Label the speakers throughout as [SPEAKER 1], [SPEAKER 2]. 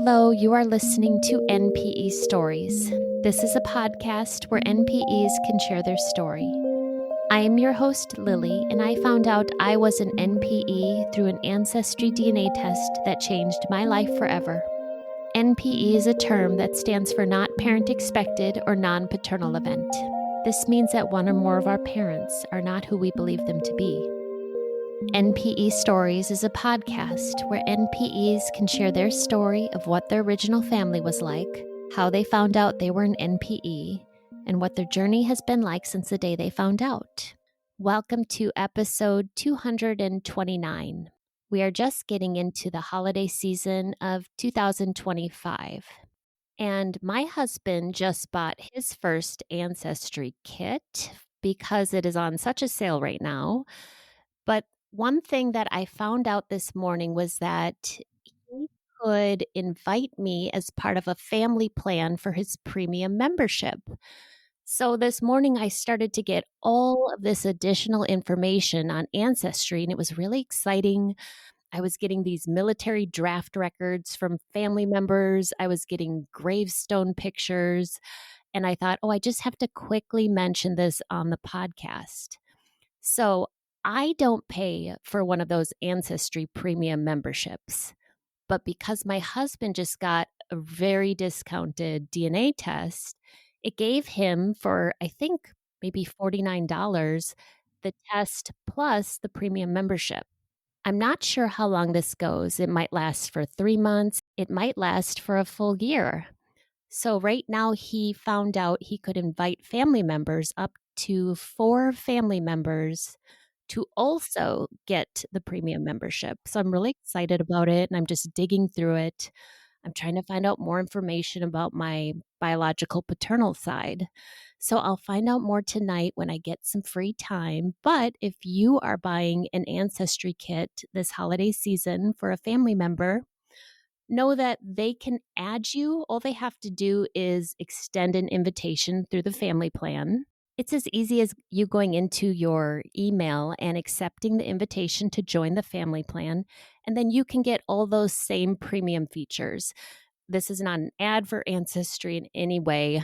[SPEAKER 1] Hello, you are listening to NPE Stories. This is a podcast where NPEs can share their story. I am your host, Lily, and I found out I was an NPE through an ancestry DNA test that changed my life forever. NPE is a term that stands for Not Parent Expected or Non-Paternal Event. This means that one or more of our parents are not who we believe them to be. NPE Stories is a podcast where NPEs can share their story of what their original family was like, how they found out they were an NPE, and what their journey has been like since the day they found out. Welcome to episode 229. We are just getting into the holiday season of 2025. And my husband just bought his first ancestry kit because it is on such a sale right now. But one thing that I found out this morning was that he could invite me as part of a family plan for his premium membership. So this morning I started to get all of this additional information on Ancestry, and it was really exciting. I was getting these military draft records from family members. I was getting gravestone pictures. And I thought, I just have to quickly mention this on the podcast. So I don't pay for one of those Ancestry premium memberships. But because my husband just got a very discounted DNA test, it gave him for, I think, maybe $49, the test plus the premium membership. I'm not sure how long this goes. It might last for 3 months. It might last for a full year. So right now he found out he could invite family members, up to 4 family members, to also get the premium membership. So I'm really excited about it, and I'm just digging through it. I'm trying to find out more information about my biological paternal side. So I'll find out more tonight when I get some free time. But if you are buying an Ancestry kit this holiday season for a family member, know that they can add you. All they have to do is extend an invitation through the family plan. It's as easy as you going into your email and accepting the invitation to join the family plan, and then you can get all those same premium features. This is not an ad for Ancestry in any way.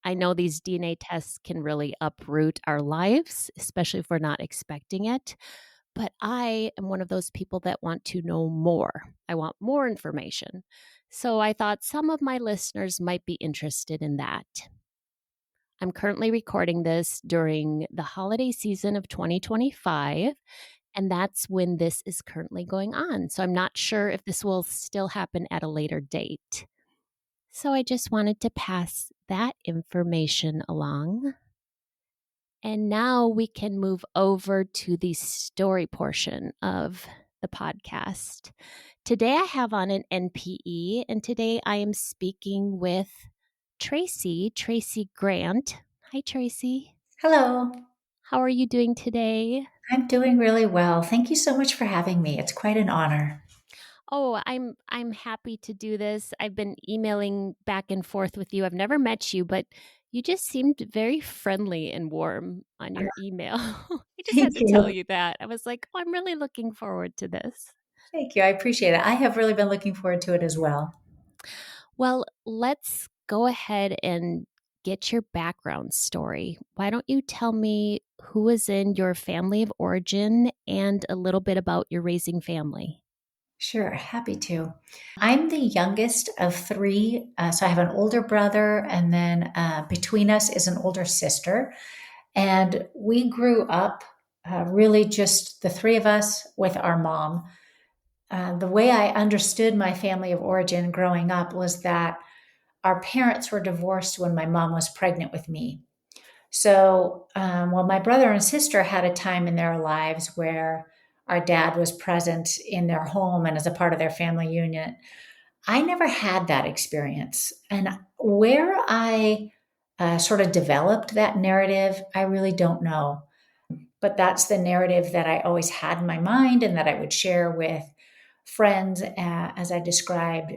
[SPEAKER 1] I know these DNA tests can really uproot our lives, especially if we're not expecting it. But I am one of those people that want to know more. I want more information. So I thought some of my listeners might be interested in that. I'm currently recording this during the holiday season of 2025, and that's when this is currently going on. So I'm not sure if this will still happen at a later date. So I just wanted to pass that information along. And now we can move over to the story portion of the podcast. Today I have on an NPE, and today I am speaking with Traci Grant. Hi, Traci.
[SPEAKER 2] Hello.
[SPEAKER 1] How are you doing today?
[SPEAKER 2] I'm doing really well. Thank you so much for having me. It's quite an honor.
[SPEAKER 1] Oh, I'm happy to do this. I've been emailing back and forth with you. I've never met you, but you just seemed very friendly and warm on your email. I just had
[SPEAKER 2] Thank
[SPEAKER 1] to tell
[SPEAKER 2] you.
[SPEAKER 1] you that. I was like, I'm really looking forward to this.
[SPEAKER 2] Thank you. I appreciate it. I have really been looking forward to it as well.
[SPEAKER 1] Well, let's go ahead and get your background story. Why don't you tell me who is in your family of origin and a little bit about your raising family?
[SPEAKER 2] Sure, happy to. I'm the youngest of three. So I have an older brother, and then between us is an older sister. And we grew up really just the three of us with our mom. The way I understood my family of origin growing up was that our parents were divorced when my mom was pregnant with me. So, while my brother and sister had a time in their lives where our dad was present in their home and as a part of their family unit, I never had that experience. And where I sort of developed that narrative, I really don't know. But that's the narrative that I always had in my mind and that I would share with friends as I described,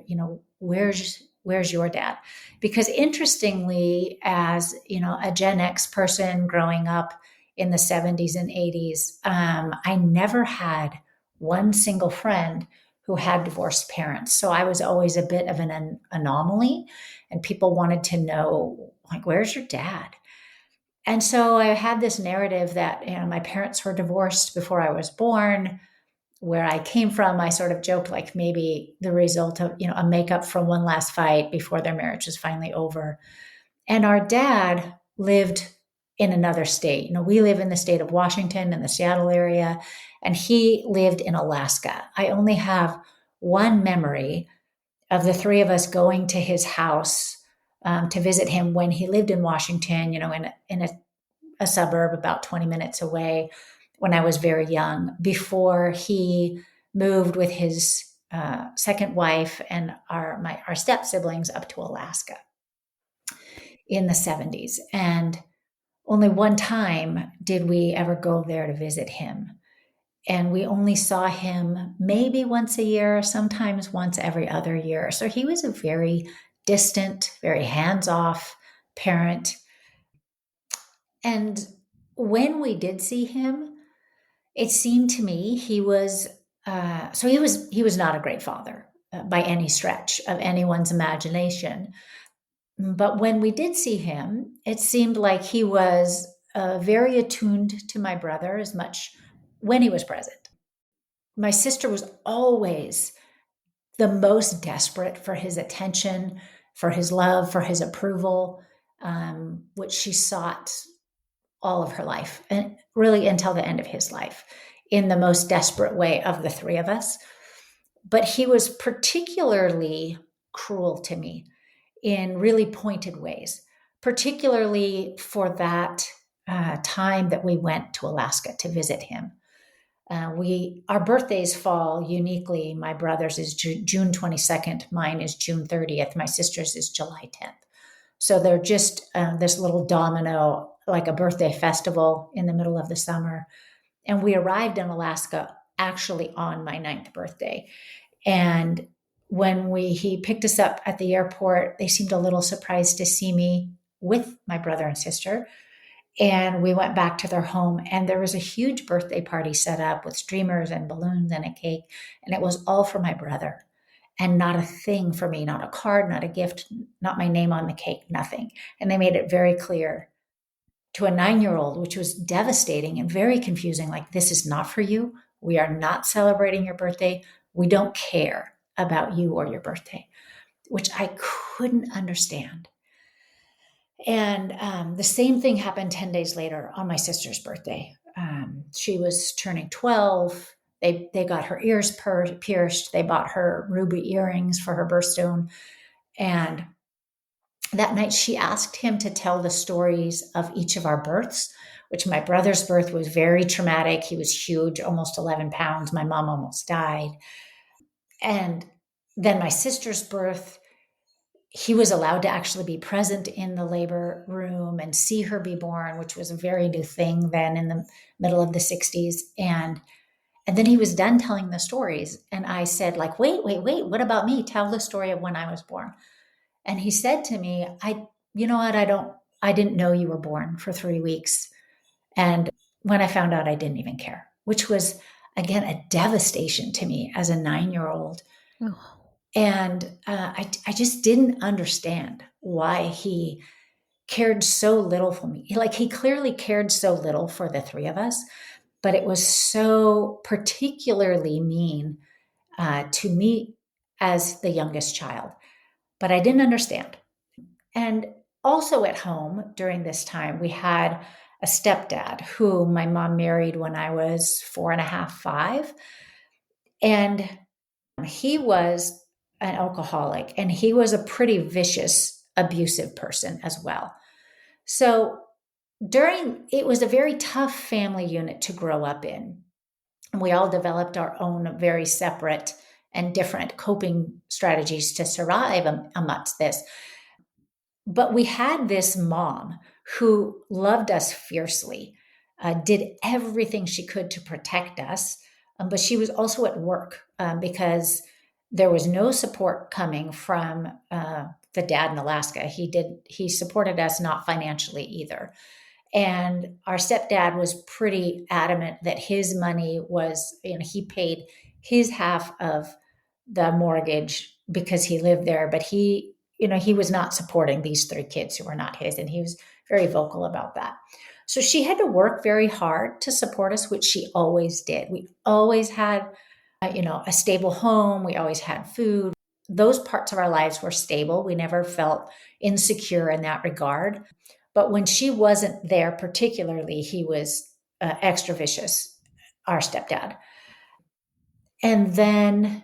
[SPEAKER 2] where's your dad? Because interestingly, as a Gen X person growing up in the 70s and 80s, I never had one single friend who had divorced parents. So I was always a bit of an anomaly, and people wanted to know, like, where's your dad? And so I had this narrative that, my parents were divorced before I was born. Where I came from, I sort of joked like maybe the result of, a makeup from one last fight before their marriage was finally over. And our dad lived in another state. We live in the state of Washington in the Seattle area, and he lived in Alaska. I only have one memory of the three of us going to his house to visit him when he lived in Washington, in a suburb about 20 minutes away when I was very young, before he moved with his second wife and our step siblings up to Alaska in the 70s. And only one time did we ever go there to visit him. And we only saw him maybe once a year, sometimes once every other year. So he was a very distant, very hands off parent. And when we did see him, it seemed to me he was he was not a great father by any stretch of anyone's imagination. But when we did see him, it seemed like he was very attuned to my brother as much when he was present. My sister was always the most desperate for his attention, for his love, for his approval, which she sought all of her life, and really until the end of his life, in the most desperate way of the three of us. But he was particularly cruel to me in really pointed ways, particularly for that time that we went to Alaska to visit him. Our birthdays fall uniquely. My brother's is June 22nd. Mine is June 30th. My sister's is July 10th. So they're just this little domino, like a birthday festival in the middle of the summer. And we arrived in Alaska actually on my 9th birthday. And when he picked us up at the airport, they seemed a little surprised to see me with my brother and sister. And we went back to their home, and there was a huge birthday party set up with streamers and balloons and a cake. And it was all for my brother, and not a thing for me, not a card, not a gift, not my name on the cake, nothing. And they made it very clear to a 9-year-old, which was devastating and very confusing, like, this is not for you. We are not celebrating your birthday. We don't care about you or your birthday, which I couldn't understand. And the same thing happened 10 days later on my sister's birthday. She was turning 12. They got her ears pierced. They bought her ruby earrings for her birthstone. And that night she asked him to tell the stories of each of our births, which my brother's birth was very traumatic. He was huge, almost 11 pounds. My mom almost died. And then my sister's birth, he was allowed to actually be present in the labor room and see her be born, which was a very new thing then in the middle of the 60s. And then he was done telling the stories. And I said, like, wait, what about me? Tell the story of when I was born. And he said to me, you know what? I didn't know you were born for 3 weeks. And when I found out, I didn't even care, which was, again, a devastation to me as a 9-year-old.
[SPEAKER 1] Oh.
[SPEAKER 2] And I just didn't understand why he cared so little for me. Like, he clearly cared so little for the three of us, but it was so particularly mean to me as the youngest child. But I didn't understand. And also at home during this time, we had a stepdad who my mom married when I was 4.5, 5. And he was an alcoholic, and he was a pretty vicious, abusive person as well. So it was a very tough family unit to grow up in. We all developed our own very separate and different coping strategies to survive amongst this. But we had this mom who loved us fiercely, did everything she could to protect us. But she was also at work because there was no support coming from the dad in Alaska. He supported us not financially either. And our stepdad was pretty adamant that his money was, he paid his half of the mortgage because he lived there, but he was not supporting these three kids who were not his, and he was very vocal about that. So she had to work very hard to support us, which she always did. We always had, a stable home. We always had food. Those parts of our lives were stable. We never felt insecure in that regard. But when she wasn't there, particularly, he was extra vicious, our stepdad. And then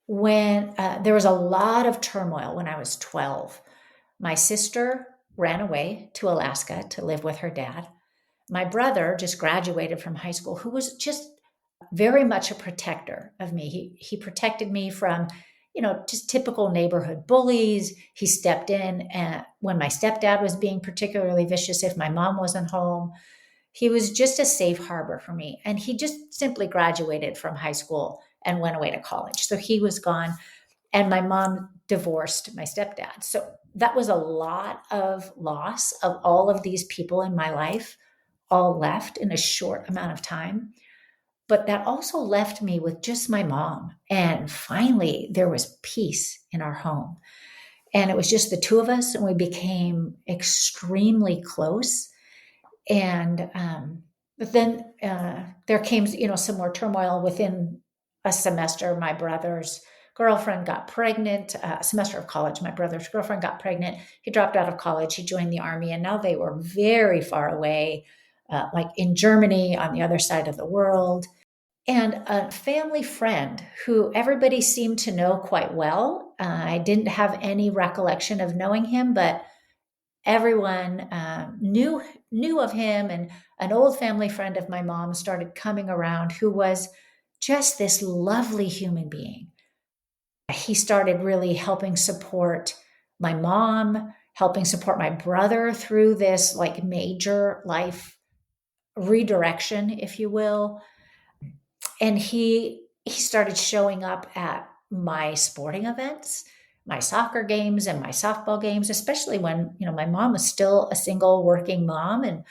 [SPEAKER 2] when there was a lot of turmoil when I was 12, my sister ran away to Alaska to live with her dad. My brother just graduated from high school, who was just very much a protector of me. He protected me from, just typical neighborhood bullies. He stepped in when my stepdad was being particularly vicious if my mom wasn't home. He was just a safe harbor for me. And he just simply graduated from high school and went away to college. So he was gone. And my mom divorced my stepdad. So that was a lot of loss of all of these people in my life, all left in a short amount of time. But that also left me with just my mom. And finally, there was peace in our home. And it was just the two of us, and we became extremely close. And but then there came, some more turmoil within a semester. My brother's girlfriend got pregnant. A semester of college, my brother's girlfriend got pregnant. He dropped out of college. He joined the army, and now they were very far away, like in Germany on the other side of the world. And a family friend who everybody seemed to know quite well. I didn't have any recollection of knowing him, but everyone knew of him, and an old family friend of my mom started coming around, who was just this lovely human being. He started really helping support my mom, helping support my brother through this like major life redirection, if you will. And he started showing up at my sporting events, my soccer games and my softball games, especially when, my mom was still a single working mom, and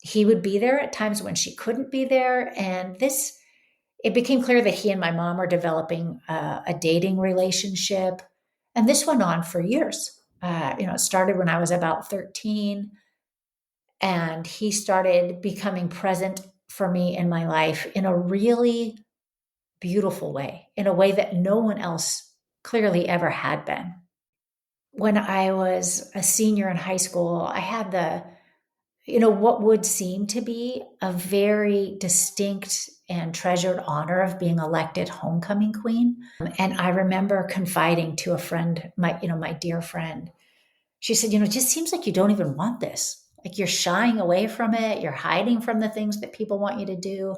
[SPEAKER 2] he would be there at times when she couldn't be there. And it became clear that he and my mom were developing a dating relationship. And this went on for years. It started when I was about 13, and he started becoming present for me in my life in a really beautiful way, in a way that no one else clearly ever had been. When I was a senior in high school, I had what would seem to be a very distinct and treasured honor of being elected homecoming queen. And I remember confiding to a friend, my dear friend. She said, it just seems like you don't even want this. Like you're shying away from it. You're hiding from the things that people want you to do.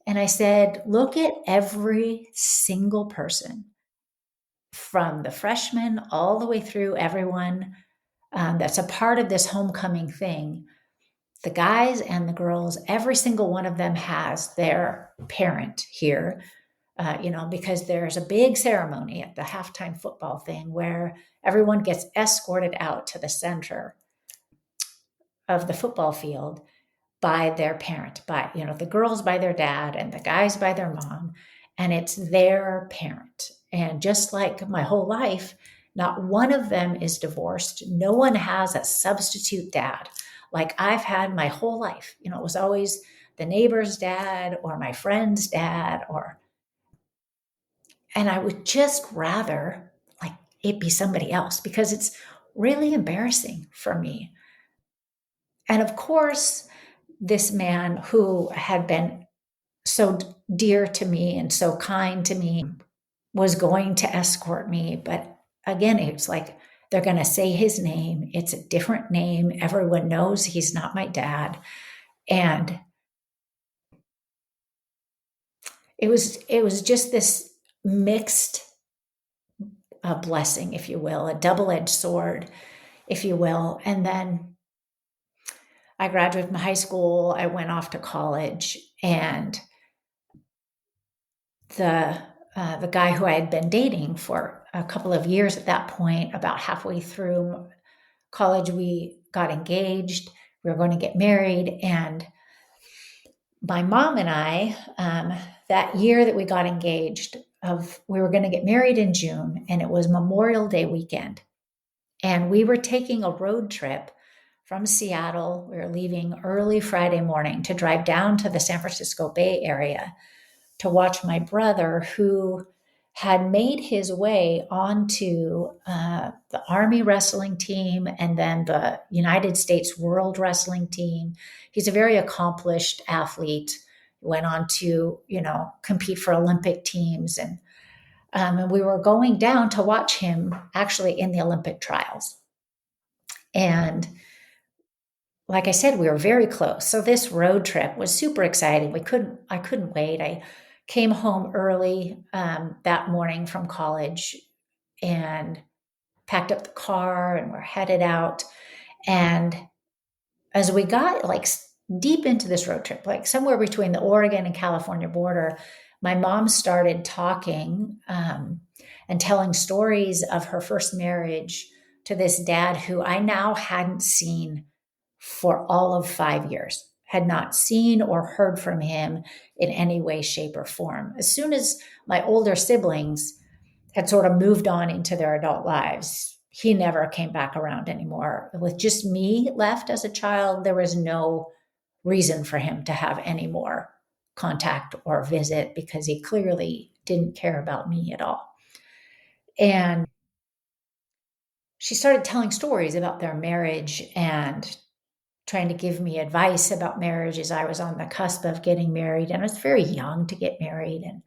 [SPEAKER 2] And I said, look at every single person, from the freshmen all the way through everyone that's a part of this homecoming thing. The guys and the girls, every single one of them has their parent here, because there's a big ceremony at the halftime football thing where everyone gets escorted out to the center of the football field by their parent, by, the girls by their dad and the guys by their mom, and it's their parent. And just like my whole life, not one of them is divorced. No one has a substitute dad like I've had my whole life. It was always the neighbor's dad or my friend's dad, and I would just rather like it be somebody else, because it's really embarrassing for me. And of course, this man who had been so dear to me and so kind to me was going to escort me. But again, it's like they're going to say his name. It's a different name. Everyone knows he's not my dad. And it was just this mixed blessing, if you will, a double-edged sword, if you will. And then I graduated from high school. I went off to college, and the guy who I had been dating for a couple of years at that point, about halfway through college, we got engaged. We were going to get married, and my mom and I, that year that we got engaged, of we were going to get married in June, and it was Memorial Day weekend. And we were taking a road trip from Seattle. We were leaving early Friday morning to drive down to the San Francisco Bay Area to watch my brother, who had made his way onto the Army wrestling team and then the United States World Wrestling Team. He's a very accomplished athlete. Went on to, compete for Olympic teams, and we were going down to watch him actually in the Olympic trials. And like I said, we were very close. So this road trip was super exciting. I couldn't wait. I came home early that morning from college and packed up the car and we're headed out. And as we got deep into this road trip, like somewhere between the Oregon and California border, my mom started talking and telling stories of her first marriage to this dad who I now hadn't seen for all of 5 years, had not seen or heard from him in any way, shape, or form. As soon as my older siblings had sort of moved on into their adult lives, he never came back around anymore. With just me left as a child, there was no reason for him to have any more contact or visit because he clearly didn't care about me at all. And she started telling stories about their marriage and trying to give me advice about marriage as I was on the cusp of getting married. And I was very young to get married. And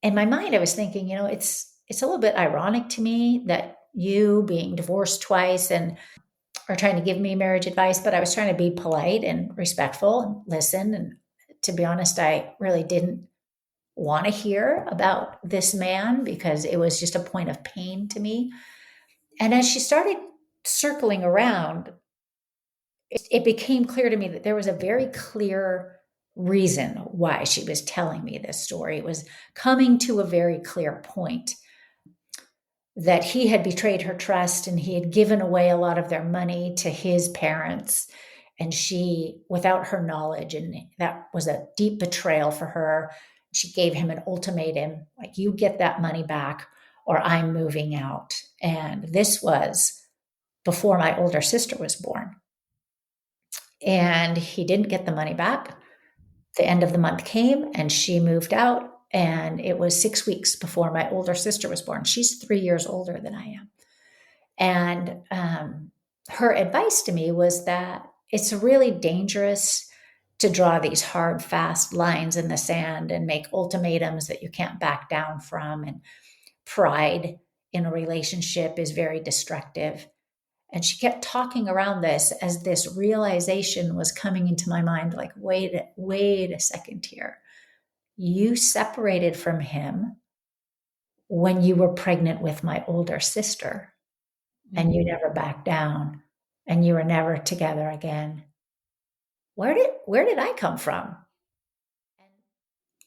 [SPEAKER 2] in my mind, I was thinking, it's a little bit ironic to me that you being divorced twice and are trying to give me marriage advice, but I was trying to be polite and respectful and listen. And to be honest, I really didn't want to hear about this man because it was just a point of pain to me. And as she started circling around, it became clear to me that there was a very clear reason why she was telling me this story. It was coming to a very clear point that he had betrayed her trust and he had given away a lot of their money to his parents. And she, without her knowledge, and that was a deep betrayal for her, she gave him an ultimatum like, you get that money back or I'm moving out. And this was before my older sister was born. And he didn't get the money back. The end of the month came and she moved out. And it was 6 weeks before my older sister was born. She's 3 years older than I am. And her advice to me was that it's really dangerous to draw these hard, fast lines in the sand and make ultimatums that you can't back down from. And pride in a relationship is very destructive. And she kept talking around this as this realization was coming into my mind like, wait a second here. You separated from him when you were pregnant with my older sister, and you never backed down, and you were never together again. Where did I come from?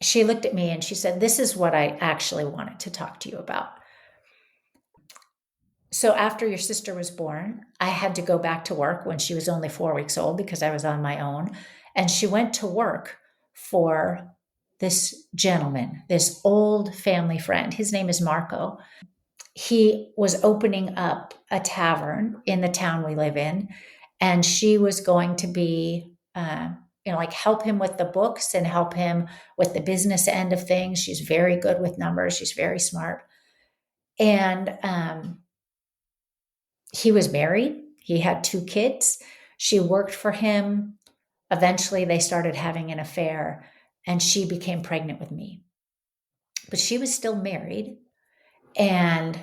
[SPEAKER 2] She looked at me and she said, this is what I actually wanted to talk to you about. So after your sister was born, I had to go back to work when she was only 4 weeks old because I was on my own. And she went to work for this gentleman, this old family friend. His name is Marco. He was opening up a tavern in the town we live in. And she was going to be, help him with the books and help him with the business end of things. She's very good with numbers. She's very smart. And he was married. He had 2 kids. She worked for him. Eventually, they started having an affair, and she became pregnant with me. But she was still married. And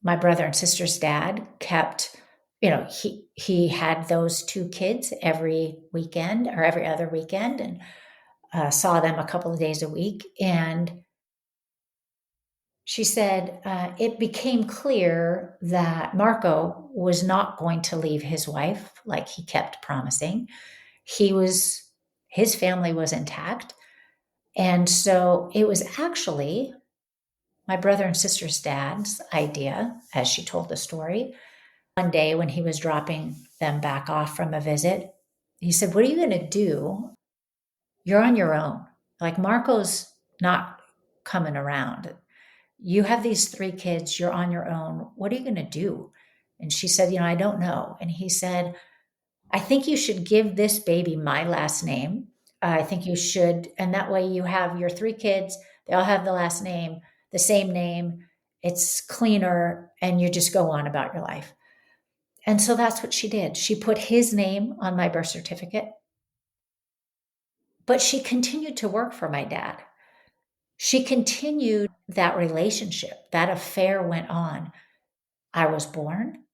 [SPEAKER 2] my brother and sister's dad kept, he had those 2 kids every weekend or every other weekend and saw them a couple of days a week. And she said it became clear that Marco was not going to leave his wife like he kept promising. His family was intact. And so it was actually my brother and sister's dad's idea, as she told the story. One day when he was dropping them back off from a visit, he said, what are you going to do? You're on your own. Like, Marco's not coming around. You have these three kids, you're on your own. What are you going to do? And she said, I don't know. And he said, I think you should give this baby my last name. I think you should. And that way you have your three kids, they all have the last name, the same name. It's cleaner, and you just go on about your life. And so that's what she did. She put his name on my birth certificate, but she continued to work for my dad. She continued that relationship. That affair went on. I was born.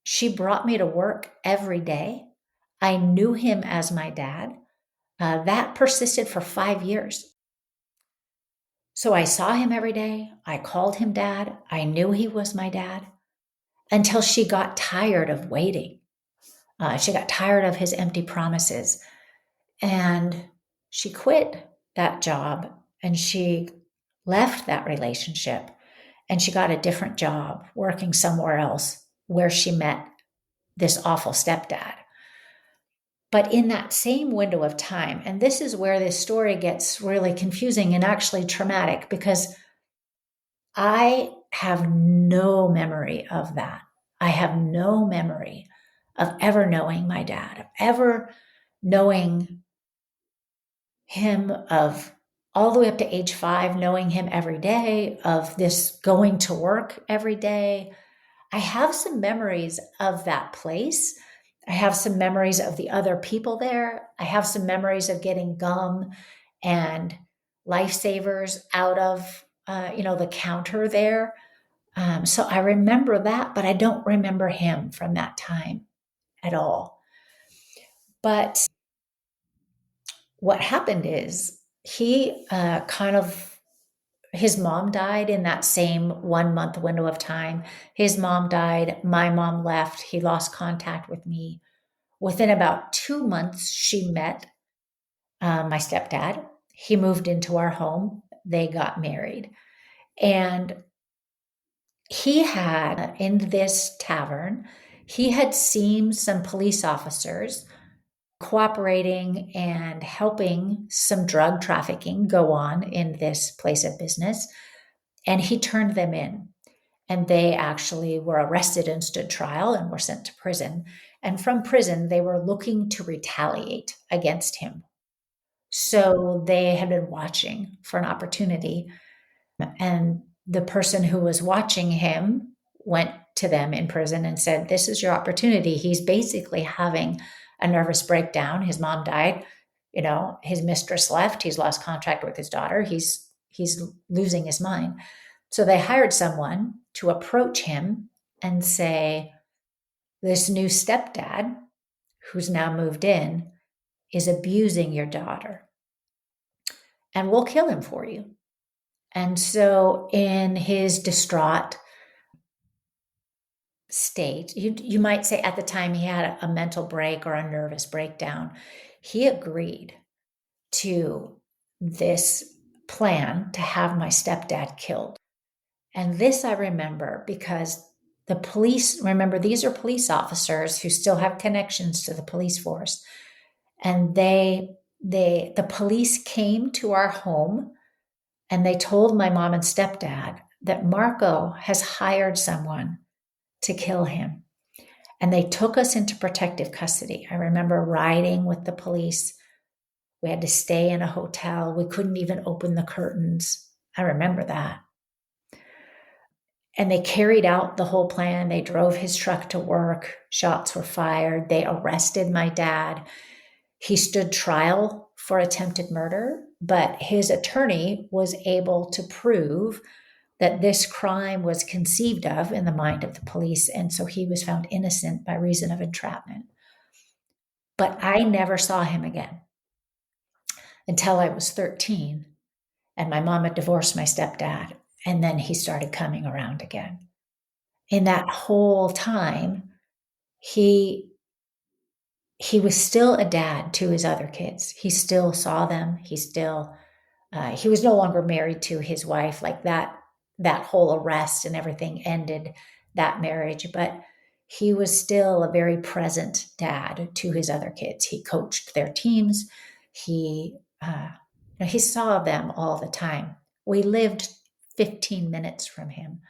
[SPEAKER 2] She brought me to work every day. I knew him as my dad. That persisted for 5 years. So I saw him every day. I called him dad. I knew he was my dad until she got tired of waiting. She got tired of his empty promises, and she quit that job, and she left that relationship, and she got a different job working somewhere else where she met this awful stepdad. But in that same window of time, and this is where this story gets really confusing and actually traumatic, because I have no memory of that. I have no memory of ever knowing my dad, of ever knowing him, of all the way up to age 5, knowing him every day, of this going to work every day. I have some memories of that place. I have some memories of the other people there. I have some memories of getting gum and lifesavers out of, the counter there. So I remember that, but I don't remember him from that time at all. But what happened is he his mom died in that same 1 month window of time. His mom died. My mom left. He lost contact with me. Within about 2 months, she met my stepdad. He moved into our home. They got married. And he had, in this tavern, he had seen some police officers cooperating and helping some drug trafficking go on in this place of business. And he turned them in. And they actually were arrested and stood trial and were sent to prison. And from prison, they were looking to retaliate against him. So they had been watching for an opportunity. And the person who was watching him went to them in prison and said, "This is your opportunity." He's basically having a nervous breakdown. His mom died. His mistress left. He's lost contact with his daughter. He's losing his mind. So they hired someone to approach him and say, "This new stepdad, who's now moved in, is abusing your daughter, and we'll kill him for you." And so, in his distraught state, you might say at the time he had a mental break or a nervous breakdown, he agreed to this plan to have my stepdad killed. And this I remember because the police, remember, these are police officers who still have connections to the police force. And the police came to our home, and they told my mom and stepdad that Marco has hired someone to kill him. And they took us into protective custody. I remember riding with the police. We had to stay in a hotel. We couldn't even open the curtains. I remember that. And they carried out the whole plan. They drove his truck to work. Shots were fired. They arrested my dad. He stood trial for attempted murder, but his attorney was able to prove that this crime was conceived of in the mind of the police. And so he was found innocent by reason of entrapment. But I never saw him again until I was 13. And my mom had divorced my stepdad. And then he started coming around again. In that whole time, he was still a dad to his other kids. He still saw them. He was no longer married to his wife. Like that whole arrest and everything ended that marriage, but he was still a very present dad to his other kids. He coached their teams. He saw them all the time. We lived 15 minutes from him.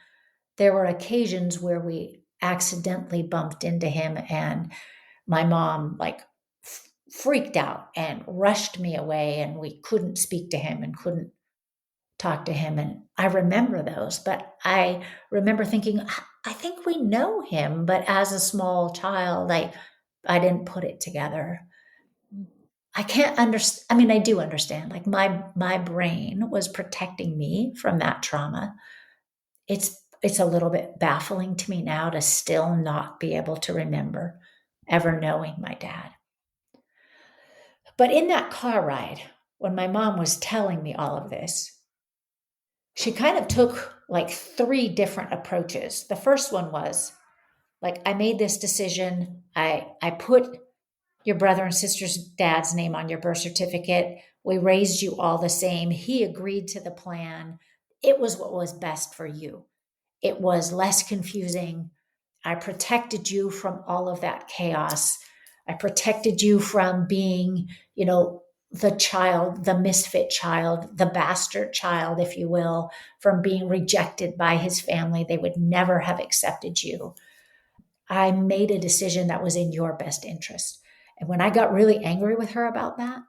[SPEAKER 2] There were occasions where we accidentally bumped into him, and my mom freaked out and rushed me away, and we couldn't speak to him and couldn't talk to him. And I remember those, but I remember thinking, I think we know him, but as a small child, I didn't put it together. I can't understand. I mean, I do understand. Like my brain was protecting me from that trauma. It's a little bit baffling to me now to still not be able to remember ever knowing my dad. But in that car ride, when my mom was telling me all of this, she kind of took like three different approaches. The first one was like, I made this decision. I put your brother and sister's dad's name on your birth certificate. We raised you all the same. He agreed to the plan. It was what was best for you. It was less confusing. I protected you from all of that chaos. I protected you from being, the child, the misfit child, the bastard child, if you will, from being rejected by his family. They would never have accepted you. I made a decision that was in your best interest. And when I got really angry with her about that,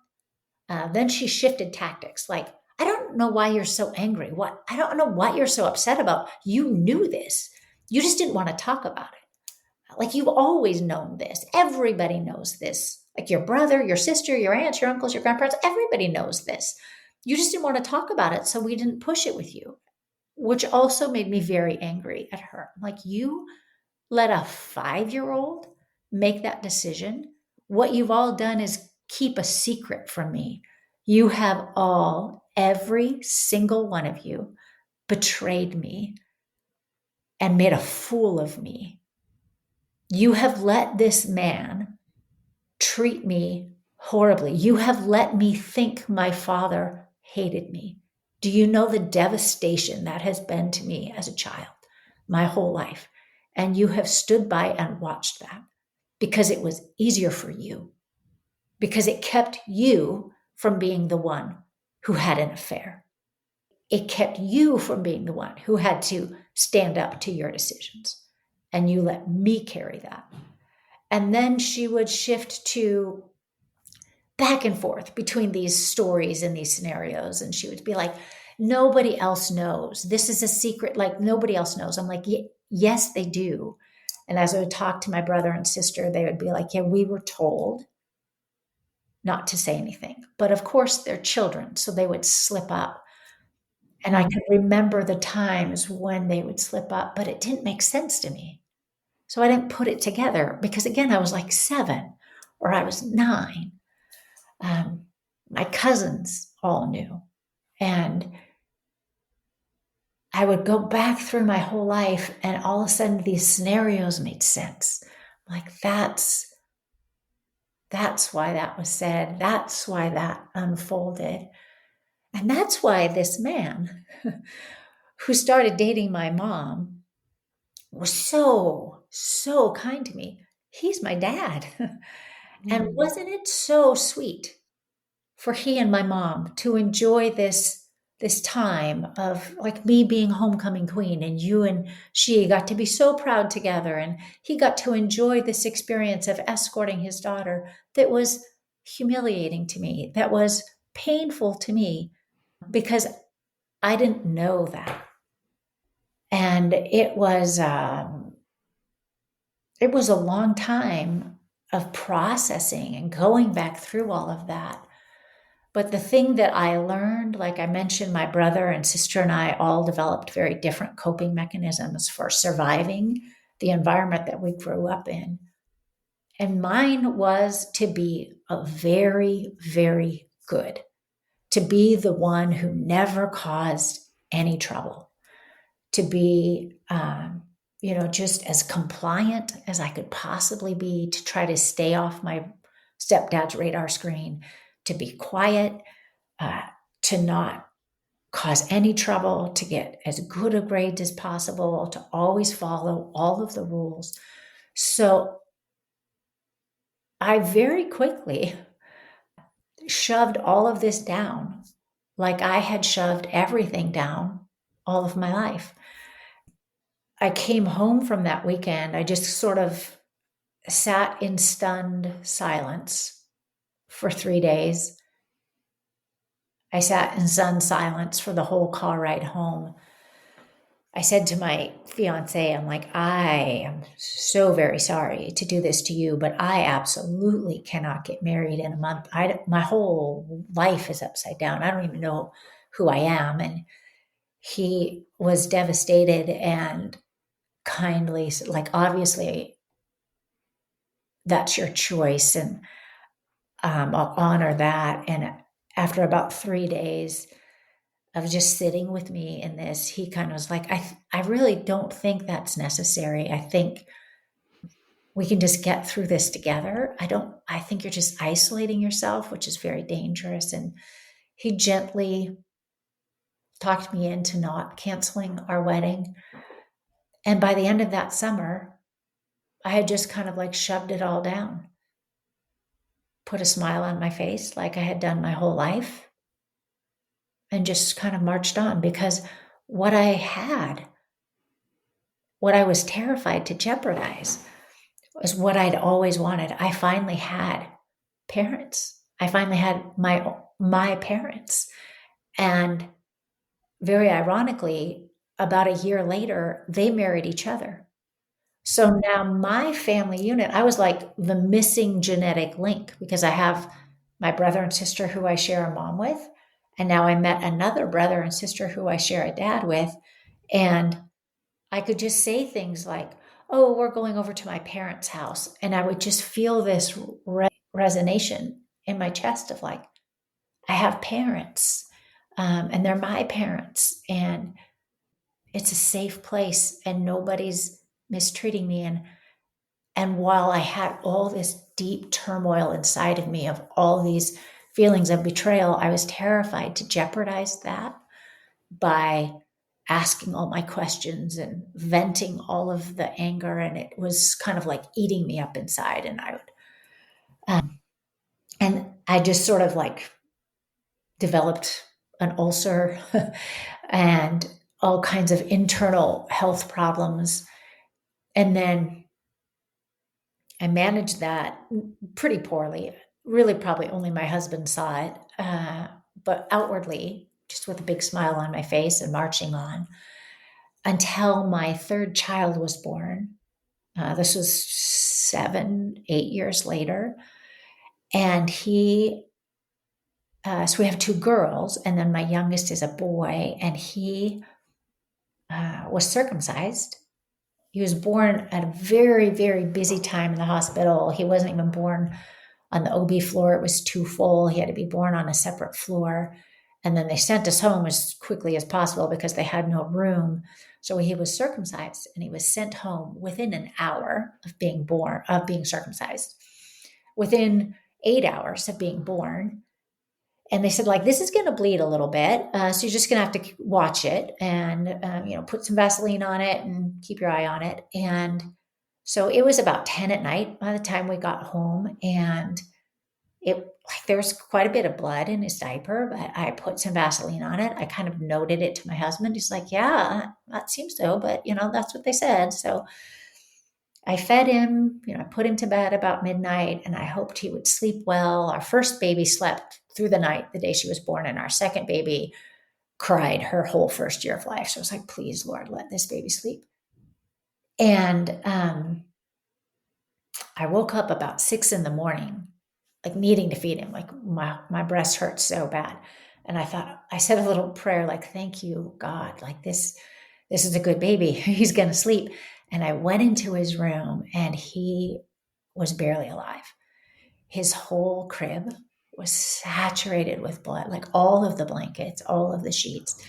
[SPEAKER 2] then she shifted tactics. Like, I don't know why you're so angry. What? I don't know what you're so upset about. You knew this. You just didn't want to talk about it. Like, you've always known this. Everybody knows this. Like your brother, your sister, your aunts, your uncles, your grandparents, everybody knows this. You just didn't want to talk about it, so we didn't push it with you, which also made me very angry at her. Like, you let a 5-year-old make that decision. What you've all done is keep a secret from me. You have all, every single one of you, betrayed me and made a fool of me. You have let this man treat me horribly. You have let me think my father hated me. Do you know the devastation that has been to me as a child, my whole life? And you have stood by and watched that because it was easier for you, because it kept you from being the one who had an affair. It kept you from being the one who had to stand up to your decisions. And you let me carry that. And then she would shift to back and forth between these stories and these scenarios. And she would be like, nobody else knows. This is a secret. Like, nobody else knows. I'm like, yes, they do. And as I would talk to my brother and sister, they would be like, yeah, we were told not to say anything. But of course, they're children, so they would slip up. And I could remember the times when they would slip up, but it didn't make sense to me. So I didn't put it together because, again, I was like 7 or I was 9. My cousins all knew. And I would go back through my whole life, and all of a sudden these scenarios made sense. Like, that's why that was said. That's why that unfolded. And that's why this man who started dating my mom was so, so kind to me. He's my dad. And wasn't it so sweet for he and my mom to enjoy this time of like me being homecoming queen, and you and she got to be so proud together, and he got to enjoy this experience of escorting his daughter that was humiliating to me, that was painful to me because I didn't know that. And it was a long time of processing and going back through all of that. But the thing that I learned, like I mentioned, my brother and sister and I all developed very different coping mechanisms for surviving the environment that we grew up in. And mine was to be a very, very good, to be the one who never caused any trouble, to be, just as compliant as I could possibly be, to try to stay off my stepdad's radar screen, to be quiet, to not cause any trouble, to get as good a grade as possible, to always follow all of the rules. So I very quickly shoved all of this down like I had shoved everything down all of my life. I came home from that weekend. I just sort of sat in stunned silence for 3 days. I sat in stunned silence for the whole car ride home. I said to my fiance, I'm like, I am so very sorry to do this to you, but I absolutely cannot get married in a month. My whole life is upside down. I don't even know who I am. And he was devastated and kindly, like, obviously, that's your choice. And I'll honor that. And after about 3 days of just sitting with me in this, he kind of was like, I really don't think that's necessary. I think we can just get through this together. I think you're just isolating yourself, which is very dangerous. And he gently talked me into not canceling our wedding. And by the end of that summer, I had just kind of like shoved it all down, put a smile on my face like I had done my whole life, and just kind of marched on because what I had, what I was terrified to jeopardize, was what I'd always wanted. I finally had parents. I finally had my parents. And very ironically, about a year later, they married each other. So now my family unit, I was like the missing genetic link because I have my brother and sister who I share a mom with. And now I met another brother and sister who I share a dad with. And I could just say things like, oh, we're going over to my parents' house. And I would just feel this resonation in my chest of like, I have parents, and they're my parents. And it's a safe place and nobody's mistreating me. And while I had all this deep turmoil inside of me of all these feelings of betrayal, I was terrified to jeopardize that by asking all my questions and venting all of the anger. And it was kind of like eating me up inside. And I just sort of like developed an ulcer and all kinds of internal health problems. And then I managed that pretty poorly. Really, probably only my husband saw it, but outwardly, just with a big smile on my face and marching on until my third child was born. This was 7, 8 years later. And so we have two girls, and then my youngest is a boy, and he was circumcised. He was born at a very, very busy time in the hospital. He wasn't even born on the OB floor. It was too full. He had to be born on a separate floor. And then they sent us home as quickly as possible because they had no room. So he was circumcised and he was sent home within an hour of being circumcised, within 8 hours of being born. And they said, like, this is going to bleed a little bit. So you're just going to have to watch it and, put some Vaseline on it and keep your eye on it. And so it was about 10 at night by the time we got home. And there was quite a bit of blood in his diaper, but I put some Vaseline on it. I kind of noted it to my husband. He's like, yeah, that seems so, but that's what they said. So I fed him, I put him to bed about midnight and I hoped he would sleep well. Our first baby slept through the night the day she was born, and our second baby cried her whole first year of life. So I was like, please, Lord, let this baby sleep. And I woke up about 6 a.m, like needing to feed him. Like my breast hurt so bad. And I said a little prayer, like, thank you, God, like this is a good baby. He's going to sleep. And I went into his room and he was barely alive. His whole crib was saturated with blood, like all of the blankets, all of the sheets.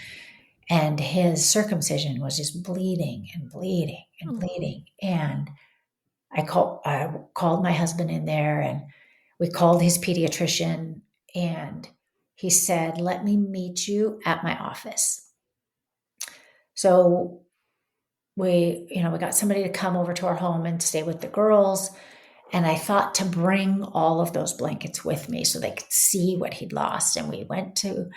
[SPEAKER 2] And his circumcision was just bleeding and bleeding and bleeding. And I called my husband in there and we called his pediatrician and he said, let me meet you at my office. So we got somebody to come over to our home and stay with the girls. And I thought to bring all of those blankets with me so they could see what he'd lost. And we went to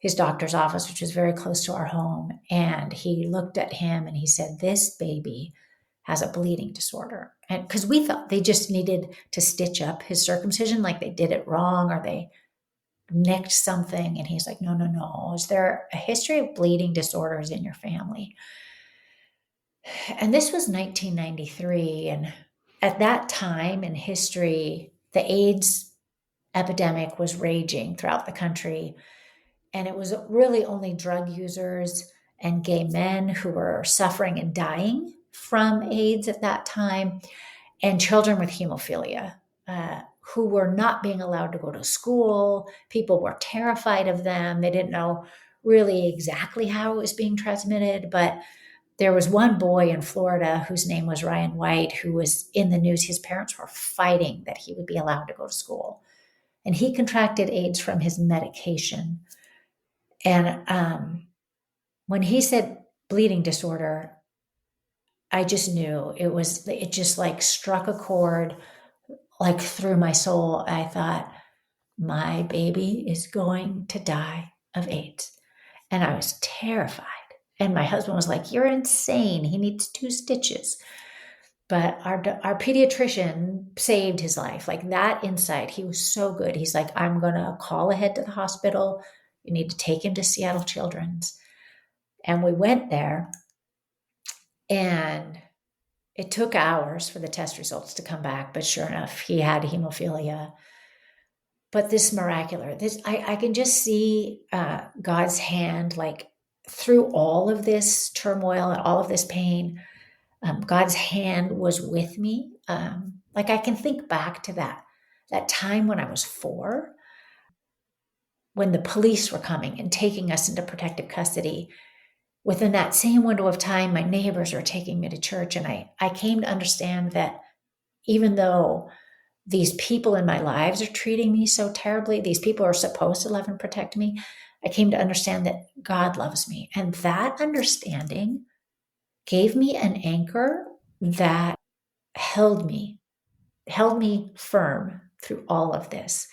[SPEAKER 2] his doctor's office, which was very close to our home. And he looked at him and he said, "This baby has a bleeding disorder." And because we thought they just needed to stitch up his circumcision, like they did it wrong or they nicked something. And he's like, "No, no, no. Is there a history of bleeding disorders in your family?" And this was 1993. And at that time in history, the AIDS epidemic was raging throughout the country. And it was really only drug users and gay men who were suffering and dying from AIDS at that time, and children with hemophilia who were not being allowed to go to school. People were terrified of them. They didn't know really exactly how it was being transmitted, but there was one boy in Florida whose name was Ryan White, who was in the news. His parents were fighting that he would be allowed to go to school. And he contracted AIDS from his medication. And when he said bleeding disorder, I just knew it just like struck a chord like through my soul. I thought, my baby is going to die of AIDS. And I was terrified. And my husband was like, "You're insane. He needs 2 stitches." But our pediatrician saved his life. Like that insight, he was so good. He's like, "I'm going to call ahead to the hospital. You need to take him to Seattle Children's." And we went there, and it took hours for the test results to come back. But sure enough, he had hemophilia. But this miraculous, I can just see God's hand, like through all of this turmoil and all of this pain. God's hand was with me. Like I can think back to that time when I was 4, when the police were coming and taking us into protective custody. Within that same window of time, my neighbors were taking me to church, and I came to understand that even though these people in my lives are treating me so terribly, these people are supposed to love and protect me, I came to understand that God loves me. And that understanding gave me an anchor that held me firm through all of this.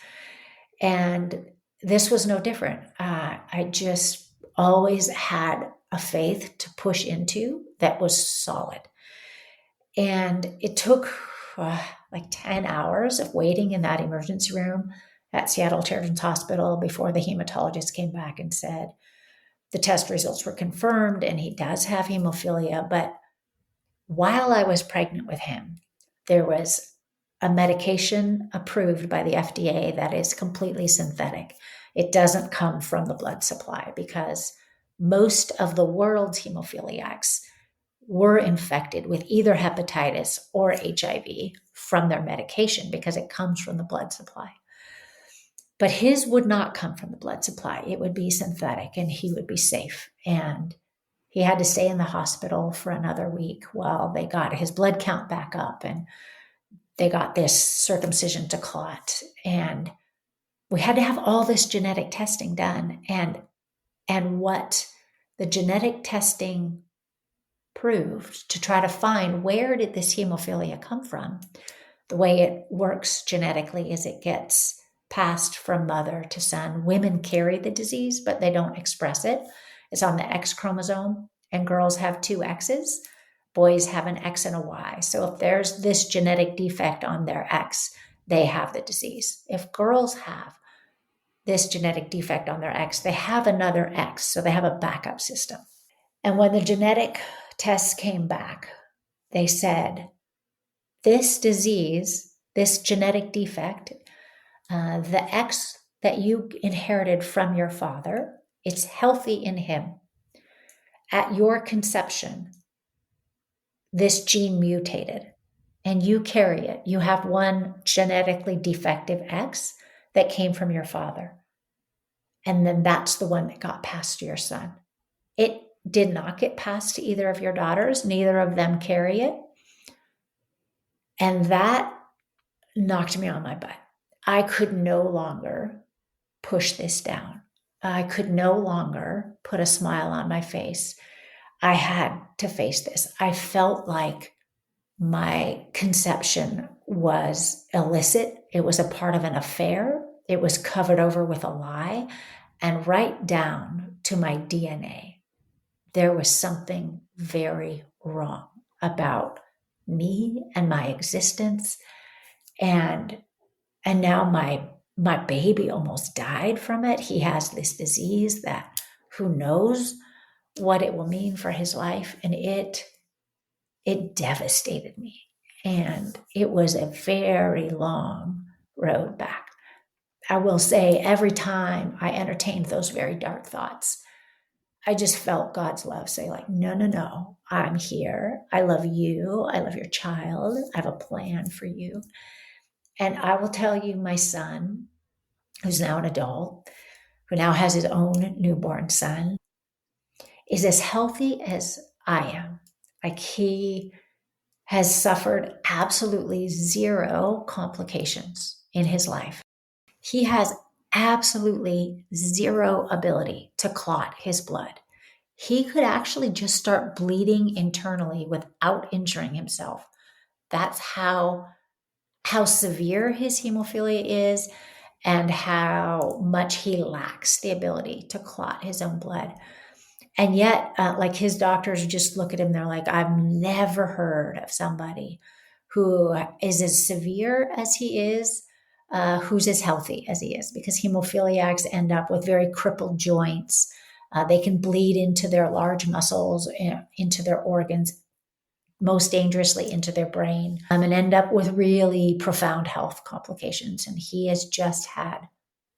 [SPEAKER 2] And this was no different. I just always had a faith to push into that was solid. And it took like 10 hours of waiting in that emergency room at Seattle Children's Hospital before the hematologist came back and said the test results were confirmed and he does have hemophilia. But while I was pregnant with him, there was a medication approved by the FDA that is completely synthetic. It doesn't come from the blood supply because most of the world's hemophiliacs were infected with either hepatitis or HIV from their medication because it comes from the blood supply. But his would not come from the blood supply. It would be synthetic and he would be safe. And he had to stay in the hospital for another week while they got his blood count back up and they got this circumcision to clot. And we had to have all this genetic testing done. And what the genetic testing proved to try to find where did this hemophilia come from, the way it works genetically is it gets passed from mother to son. Women carry the disease, but they don't express it. It's on the X chromosome, and girls have 2 X's. Boys have an X and a Y. So if there's this genetic defect on their X, they have the disease. If girls have this genetic defect on their X, they have another X, so they have a backup system. And when the genetic tests came back, they said, this disease, this genetic defect, the X that you inherited from your father, it's healthy in him. At your conception, this gene mutated and you carry it. You have one genetically defective X that came from your father. And then that's the one that got passed to your son. It did not get passed to either of your daughters. Neither of them carry it. And that knocked me on my butt. I could no longer push this down. I could no longer put a smile on my face. I had to face this. I felt like my conception was illicit. It was a part of an affair. It was covered over with a lie. and right down to my DNA, there was something very wrong about me and my existence. And now my baby almost died from it. He has this disease that who knows what it will mean for his life. And it devastated me. And it was a very long road back. I will say every time I entertained those very dark thoughts, I just felt God's love say, like, no, no, no, I'm here. I love you. I love your child. I have a plan for you. And I will tell you, my son, who's now an adult, who now has his own newborn son, is as healthy as I am. Like, he has suffered absolutely zero complications in his life. He has absolutely zero ability to clot his blood. He could actually just start bleeding internally without injuring himself. That's how severe his hemophilia is and how much he lacks the ability to clot his own blood. And yet, like, his doctors just look at him, they're like, I've never heard of somebody who is as severe as he is, who's as healthy as he is, because hemophiliacs end up with very crippled joints. They can bleed into their large muscles, into their organs, most dangerously into their brain, and end up with really profound health complications. And he has just had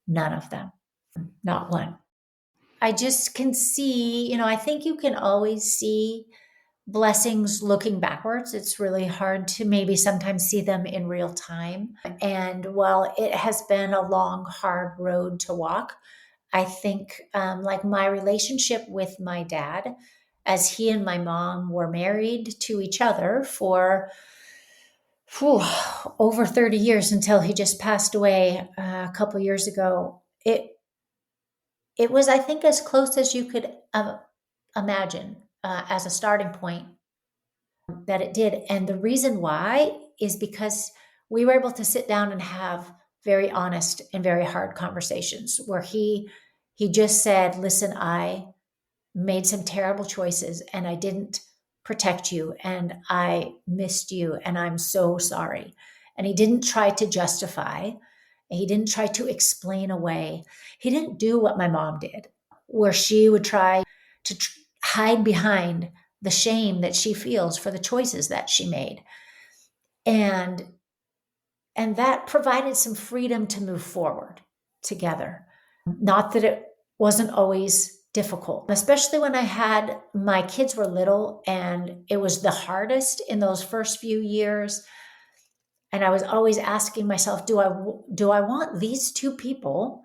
[SPEAKER 2] none of them, not one. I just can see, I think you can always see blessings looking backwards. It's really hard to maybe sometimes see them in real time. And while it has been a long, hard road to walk, I think like my relationship with my dad, as he and my mom were married to each other for over 30 years until he just passed away a couple years ago, it was, I think, as close as you could imagine as a starting point that it did. And the reason why is because we were able to sit down and have very honest and very hard conversations where he just said, listen, I made some terrible choices and I didn't protect you and I missed you and I'm so sorry. And he didn't try to justify, he didn't try to explain away. He didn't do what my mom did, where she would try to hide behind the shame that she feels for the choices that she made. And that provided some freedom to move forward together. Not that it wasn't always difficult, especially when my kids were little and it was the hardest in those first few years. And I was always asking myself, do I want these two people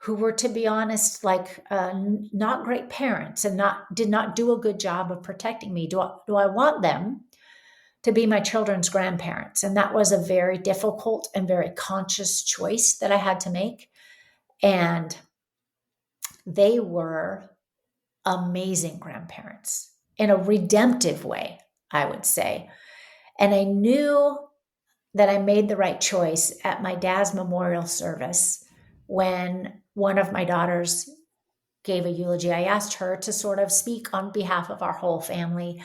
[SPEAKER 2] who were, to be honest, like not great parents and did not do a good job of protecting me? Do I want them to be my children's grandparents? And that was a very difficult and very conscious choice that I had to make. And they were amazing grandparents in a redemptive way, I would say. And I knew that I made the right choice at my dad's memorial service when one of my daughters gave a eulogy. I asked her to sort of speak on behalf of our whole family.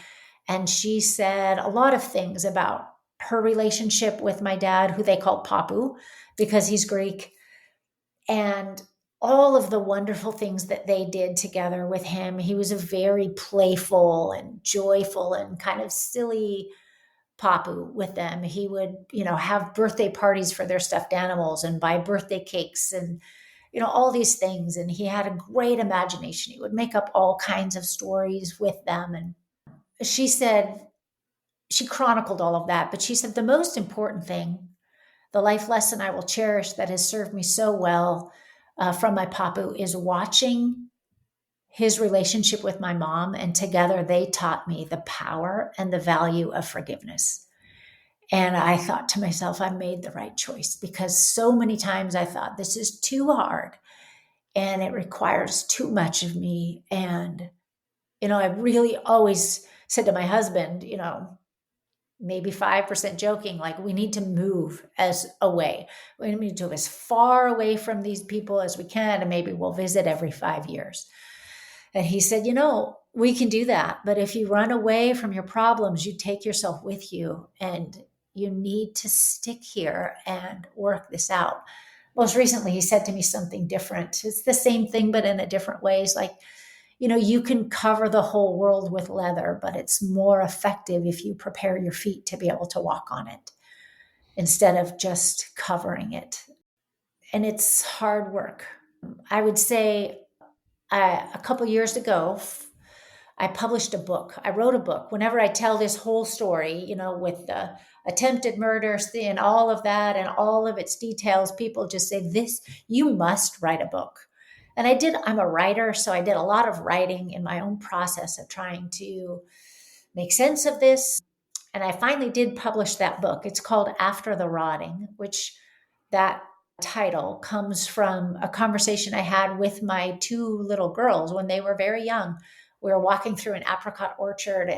[SPEAKER 2] And she said a lot of things about her relationship with my dad, who they called Papu because he's Greek, and all of the wonderful things that they did together with him. He was a very playful and joyful and kind of silly Papu with them. He would, have birthday parties for their stuffed animals and buy birthday cakes and, all these things. And he had a great imagination. He would make up all kinds of stories with them. And she said, she chronicled all of that, but she said, the most important thing, the life lesson I will cherish that has served me so well from my Papu is watching his relationship with my mom. And together they taught me the power and the value of forgiveness. And I thought to myself, I made the right choice, because so many times I thought, this is too hard and it requires too much of me. And, I really always said to my husband, maybe 5% joking, like, we need to move as away. We need to move as far away from these people as we can, and maybe we'll visit every 5 years. And he said, we can do that. But if you run away from your problems, you take yourself with you, and you need to stick here and work this out. Most recently, he said to me something different. It's the same thing, but in a different ways. Like, you can cover the whole world with leather, but it's more effective if you prepare your feet to be able to walk on it instead of just covering it. And it's hard work. I would say a couple years ago, I published a book. I wrote a book. Whenever I tell this whole story, with the attempted murders and all of that and all of its details, people just say, you must write a book. And I did. I'm a writer, so I did a lot of writing in my own process of trying to make sense of this. And I finally did publish that book. It's called After the Rotting, which that title comes from a conversation I had with my two little girls when they were very young. We were walking through an apricot orchard,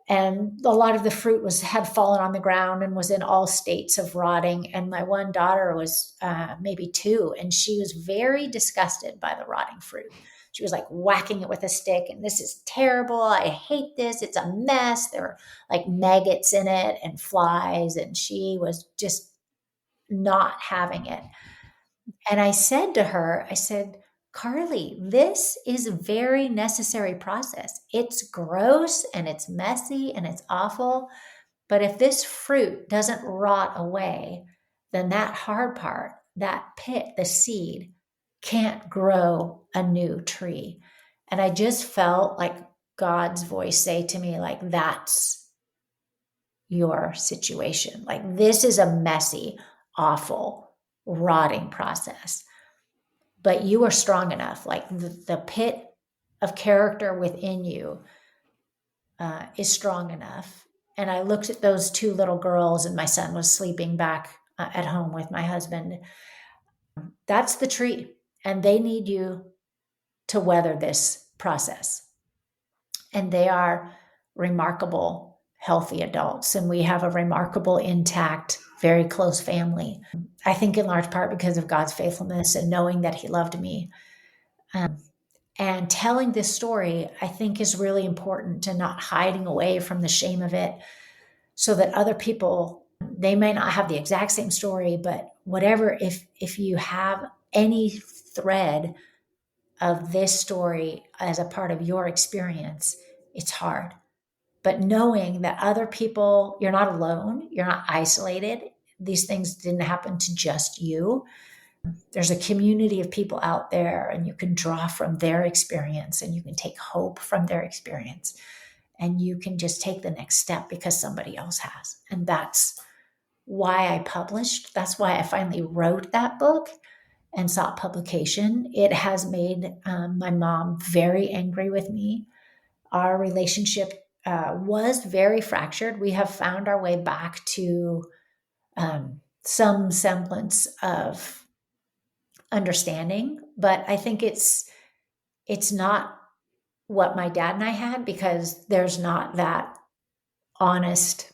[SPEAKER 2] and a lot of the fruit had fallen on the ground and was in all states of rotting. And my one daughter was maybe 2, and she was very disgusted by the rotting fruit. She was like whacking it with a stick, and this is terrible. I hate this. It's a mess. There were like maggots in it and flies, and she was just not having it. And I said to her, Carly, this is a very necessary process. It's gross and it's messy and it's awful. But if this fruit doesn't rot away, then that hard part, that pit, the seed, can't grow a new tree. And I just felt like God's voice say to me, like, that's your situation. Like, this is a messy, awful, rotting process. But you are strong enough. Like, the pit of character within you is strong enough. And I looked at those 2 little girls, and my son was sleeping back at home with my husband. That's the tree. And they need you to weather this process. And they are remarkable, healthy adults. And we have a remarkable, intact, very close family. I think in large part because of God's faithfulness and knowing that He loved me. And telling this story, I think, is really important, and not hiding away from the shame of it, so that other people, they may not have the exact same story, but whatever, if you have any thread of this story as a part of your experience, it's hard. But knowing that other people, you're not alone, you're not isolated. These things didn't happen to just you. There's a community of people out there, and you can draw from their experience, and you can take hope from their experience, and you can just take the next step because somebody else has. And that's why I published. That's why I finally wrote that book and sought publication. It has made my mom very angry with me. Our relationship was very fractured. We have found our way back to some semblance of understanding, but I think it's not what my dad and I had, because there's not that honest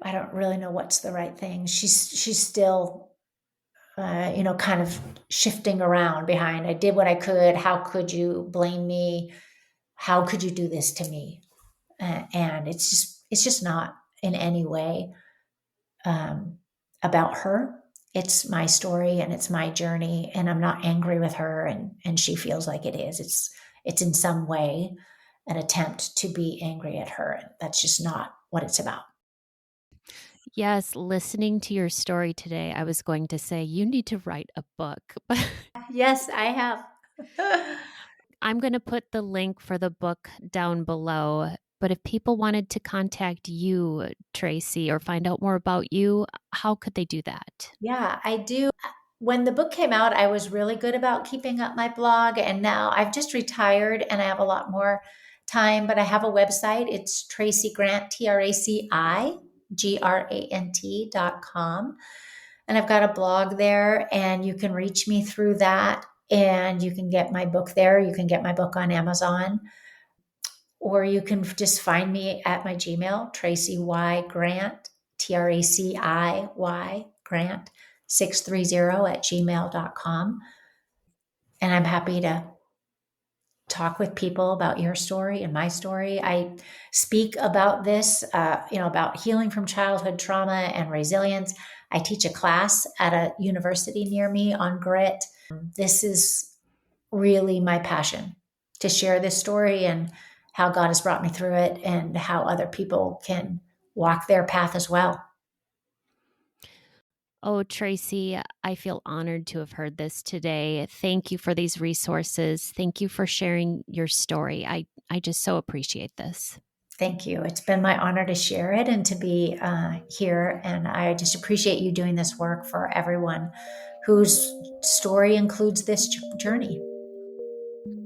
[SPEAKER 2] I don't really know what's the right thing. She's still kind of shifting around behind, I did what I could, how could you blame me, how could you do this to me? And it's just not in any way about her. It's my story and it's my journey, and I'm not angry with her, and she feels like it is. It's in some way an attempt to be angry at her. And that's just not what it's about.
[SPEAKER 1] Yes, listening to your story today, I was going to say you need to write a book.
[SPEAKER 2] Yes, I have.
[SPEAKER 1] I'm going to put the link for the book down below. But if people wanted to contact you, Traci, or find out more about you, how could they do that?
[SPEAKER 2] Yeah, I do. When the book came out, I was really good about keeping up my blog, and now I've just retired and I have a lot more time, but I have a website. It's Traci Grant, TraciGrant.com. And I've got a blog there, and you can reach me through that, and you can get my book there. You can get my book on Amazon. or you can just find me at my Gmail, Tracy Y Grant, TRACIY Grant 630 at gmail.com. And I'm happy to talk with people about your story and my story. I speak about this, about healing from childhood trauma and resilience. I teach a class at a university near me on grit. This is really my passion, to share this story and how God has brought me through it and how other people can walk their path as well.
[SPEAKER 1] Oh, Tracy, I feel honored to have heard this today. Thank you for these resources. Thank you for sharing your story. I just so appreciate this.
[SPEAKER 2] Thank you. It's been my honor to share it and to be here. And I just appreciate you doing this work for everyone whose story includes this journey.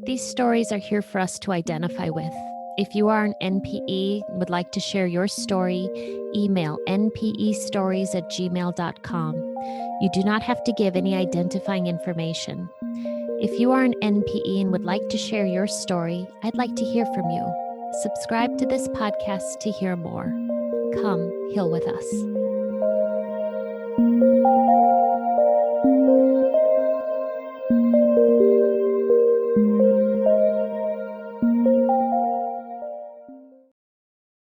[SPEAKER 1] These stories are here for us to identify with. If you are an NPE and would like to share your story, email npestories@gmail.com. You do not have to give any identifying information. If you are an NPE and would like to share your story, I'd like to hear from you. Subscribe to this podcast to hear more. Come heal with us.